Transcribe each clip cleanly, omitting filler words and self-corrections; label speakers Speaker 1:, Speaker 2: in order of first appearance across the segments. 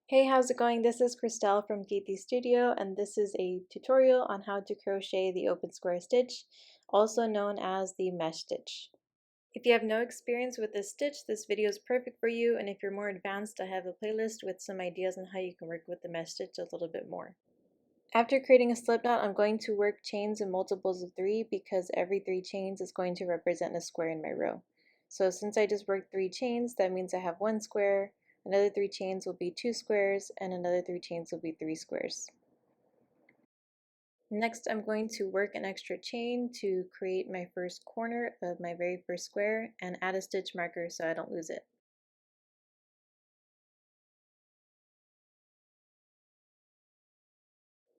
Speaker 1: Hey, how's it going? This is Christelle from Geeky Studio, and this is a tutorial on how to crochet the open square stitch, also known as the mesh stitch. If you have no experience with this stitch, this video is perfect for you, and if you're more advanced, I have a playlist with some ideas on how you can work with the mesh stitch a little bit more. After creating a slip knot, I'm going to work chains in multiples of 3 because every 3 chains is going to represent a square in my row. So since I just worked 3 chains, that means I have 1 square, another 3 chains will be 2 squares, and another 3 chains will be 3 squares. Next, I'm going to work an extra chain to create my first corner of my very first square and add a stitch marker so I don't lose it.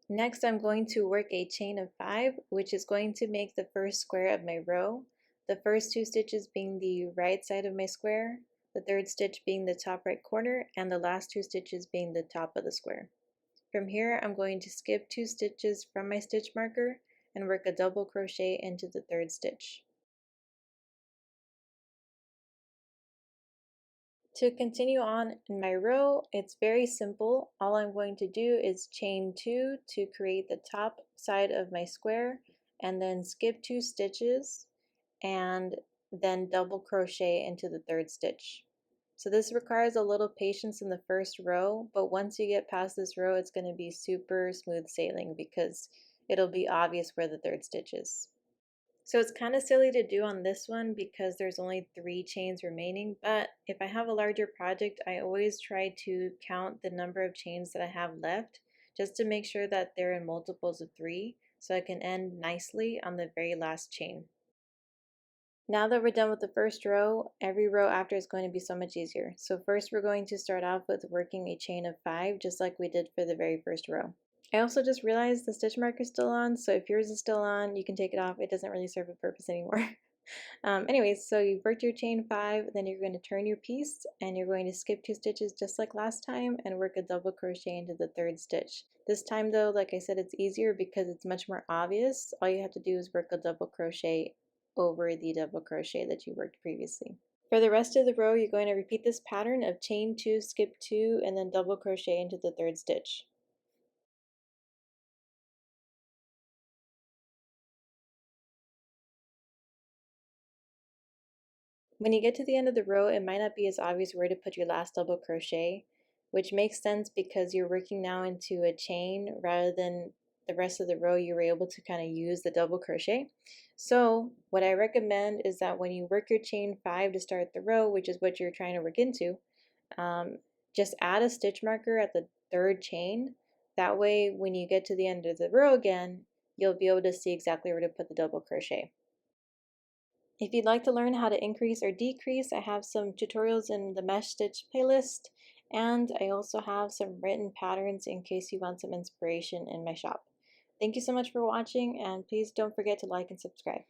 Speaker 1: Next, I'm going to work a chain of 5, which is going to make the first square of my row, the first 2 stitches being the right side of my square, the third stitch being the top right corner, and the last 2 stitches being the top of the square. From here, I'm going to skip 2 stitches from my stitch marker and work a double crochet into the third stitch. To continue on in my row, it's very simple. All I'm going to do is chain 2 to create the top side of my square and then skip 2 stitches and then double crochet into the third stitch. So this requires a little patience in the first row, but once you get past this row, it's going to be super smooth sailing because it'll be obvious where the third stitch is. So it's kind of silly to do on this one because there's only 3 chains remaining, but if I have a larger project, I always try to count the number of chains that I have left just to make sure that they're in multiples of 3 so I can end nicely on the very last chain. Now that we're done with the first row, every row after is going to be so much easier. So first we're going to start off with working a chain of 5 just like we did for the very first row. I also just realized the stitch marker is still on, so if yours is still on, you can take it off. It doesn't really serve a purpose anymore. Anyways, so you've worked your chain 5, then you're going to turn your piece and you're going to skip 2 stitches just like last time and work a double crochet into the third stitch. This time though, like I said, it's easier because it's much more obvious. All you have to do is work a double crochet over the double crochet that you worked previously. For the rest of the row, you're going to repeat this pattern of chain 2, skip 2, and then double crochet into the third stitch. When you get to the end of the row, it might not be as obvious where to put your last double crochet, which makes sense because you're working now into a chain rather than the rest of the row you were able to kind of use the double crochet. So what I recommend is that when you work your chain 5 to start the row, which is what you're trying to work into, just add a stitch marker at the third chain. That way when you get to the end of the row again, you'll be able to see exactly where to put the double crochet. If you'd like to learn how to increase or decrease, I have some tutorials in the mesh stitch playlist, and I also have some written patterns in case you want some inspiration in my shop. Thank you so much for watching, and please don't forget to like and subscribe.